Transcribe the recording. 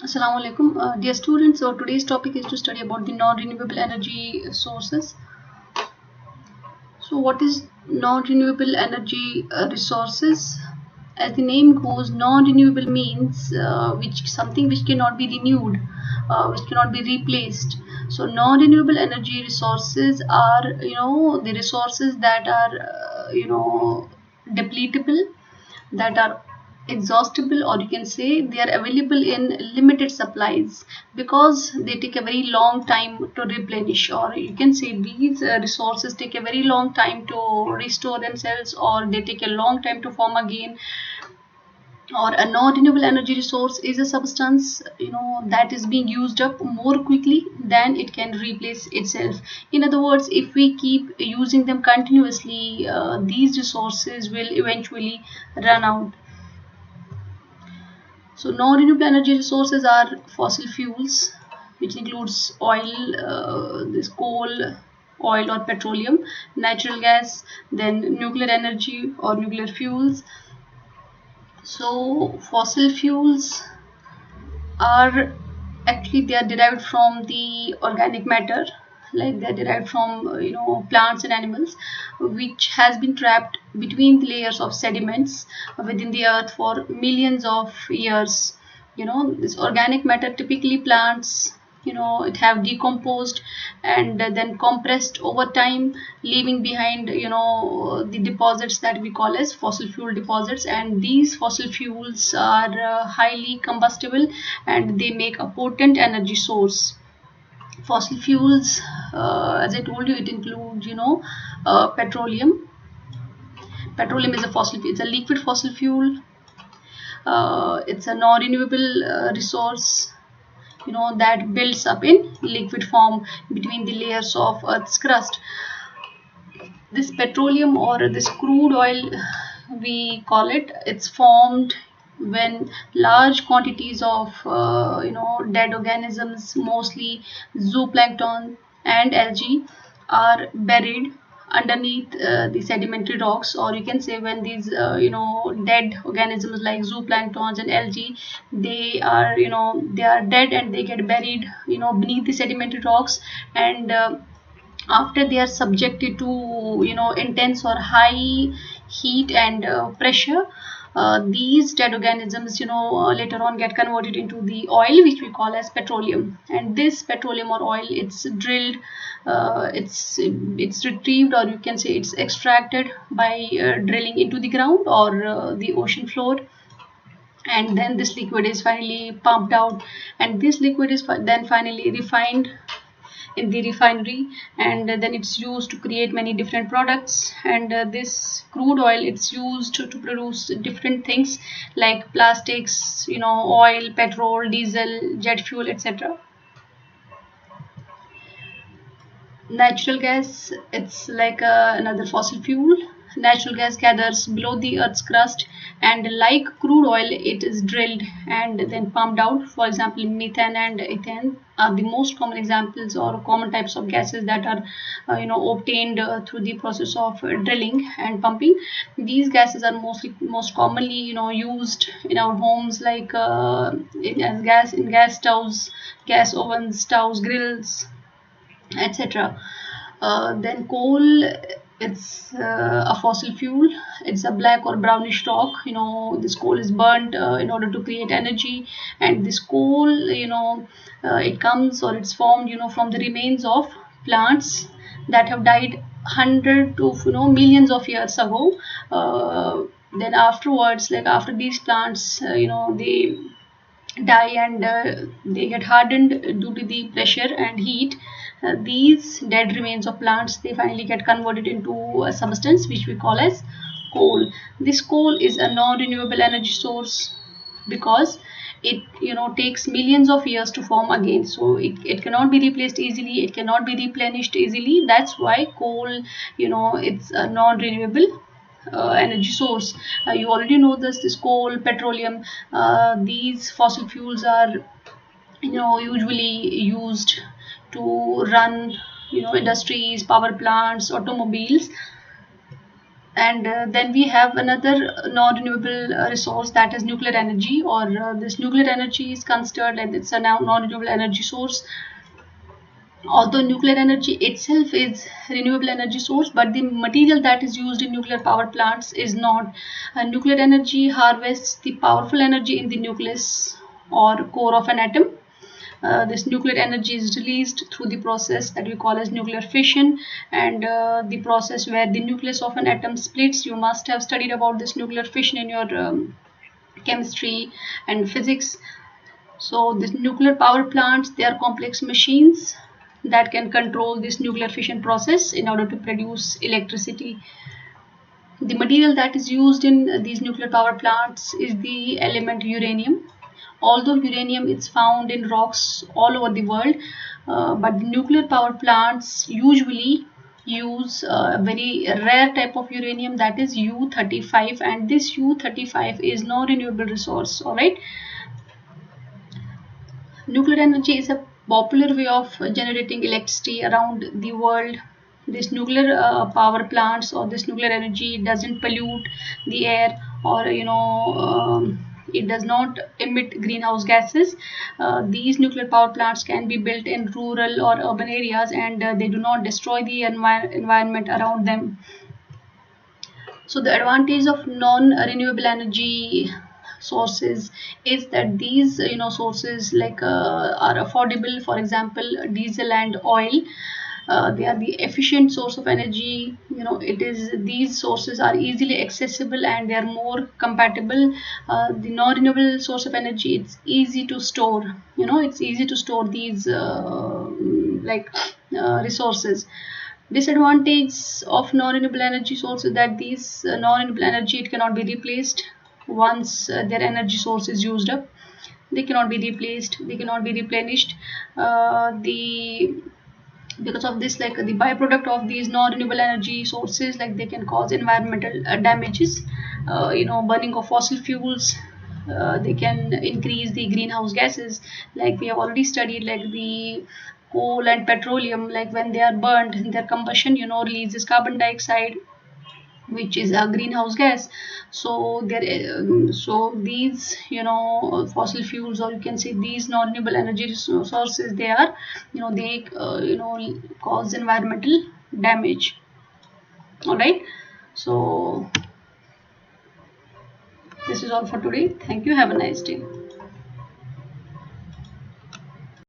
Assalamu alaikum, dear students. So today's topic is to study about the non-renewable energy sources. So what is non-renewable energy resources? As the name goes, non-renewable means which cannot be renewed, which cannot be replaced. So non-renewable energy resources are the resources that are depletable, that are exhaustible, or you can say they are available in limited supplies because they take a very long time to replenish, or you can say these resources take a very long time to restore themselves, or they take a long time to form again. Or a non-renewable energy resource is a substance that is being used up more quickly than it can replace itself. In other words, if we keep using them continuously, these resources will eventually run out. So non-renewable energy resources are fossil fuels, which includes oil, this coal, oil or petroleum, natural gas, then nuclear energy or nuclear fuels. So fossil fuels are actually, they are derived from the organic matter, like they are derived from plants and animals, which has been trapped between the layers of sediments within the earth for millions of years. This organic matter, typically plants, it have decomposed and then compressed over time, leaving behind the deposits that we call as fossil fuel deposits. And these fossil fuels are highly combustible, and they make a potent energy source. Fossil fuels, as I told you, it includes petroleum. Petroleum is a fossil fuel, it's a liquid fossil fuel. It's a non-renewable resource, that builds up in liquid form between the layers of Earth's crust. This petroleum, or this crude oil, we call it, it's formed when large quantities of dead organisms, mostly zooplankton and algae, are buried underneath the sedimentary rocks. Or you can say when these dead organisms like zooplanktons and algae, they are dead and they get buried beneath the sedimentary rocks. And after they are subjected to intense or high heat and pressure, these dead organisms later on get converted into the oil, which we call as petroleum. And this petroleum or oil, it's drilled, it's retrieved, or you can say it's extracted by drilling into the ground or the ocean floor. And then this liquid is finally pumped out, and this liquid is then finally refined in the refinery, and then it's used to create many different products. And this crude oil, it's used to produce different things like plastics, oil, petrol, diesel, jet fuel, etc. Natural gas, it's like another fossil fuel. Natural gas gathers below the earth's crust, and like crude oil, it is drilled and then pumped out. For example, methane and ethane are the most common examples or common types of gases that are obtained through the process of drilling and pumping. These gases are most commonly used in our homes, like as gas in gas stoves, gas ovens, stoves, grills, etc. Then coal, it's a fossil fuel. It's a black or brownish rock. This coal is burnt in order to create energy. And this coal, it comes, or it's formed from the remains of plants that have died hundred to millions of years ago. Then afterwards, like after these plants they die and they get hardened due to the pressure and heat, these dead remains of plants, they finally get converted into a substance which we call as coal. This coal is a non-renewable energy source because it takes millions of years to form again. So it cannot be replaced easily, it cannot be replenished easily. That's why coal, it's a non-renewable energy source. You already know this coal, petroleum, these fossil fuels are usually used to run industries, power plants, automobiles. And then we have another non-renewable resource, that is nuclear energy, or this nuclear energy is considered, and it's a non-renewable energy source. Although nuclear energy itself is renewable energy source, but the material that is used in nuclear power plants is not. Nuclear energy harvests the powerful energy in the nucleus or core of an atom. This nuclear energy is released through the process that we call as nuclear fission, and the process where the nucleus of an atom splits. You must have studied about this nuclear fission in your chemistry and physics. So these nuclear power plants, they are complex machines that can control this nuclear fission process in order to produce electricity. The material that is used in these nuclear power plants is the element uranium. Although uranium is found in rocks all over the world, but the nuclear power plants usually use a very rare type of uranium, that is U-35, and this U-35 is non-renewable resource. All right. Nuclear energy is a popular way of generating electricity around the world. This nuclear power plants or this nuclear energy doesn't pollute the air, or it does not emit greenhouse gases. These nuclear power plants can be built in rural or urban areas, and they do not destroy the environment around them. So the advantage of non-renewable energy sources is that these sources are affordable. For example, diesel and oil, they are the efficient source of energy. These sources are easily accessible and they are more compatible. The non-renewable source of energy, it's easy to store. It's easy to store these resources. Disadvantage of non-renewable energy sources, that these non-renewable energy, it cannot be replaced once their energy source is used up. They cannot be replaced, they cannot be replenished. The Because of this, like the byproduct of these non-renewable energy sources, like they can cause environmental damages. Burning of fossil fuels, they can increase the greenhouse gases. Like we have already studied, like the coal and petroleum, like when they are burned, their combustion releases carbon dioxide, which is a greenhouse gas. So these fossil fuels, or you can say these non-renewable energy sources, they are they cause environmental damage. All right, so this is all for today. Thank you, have a nice day.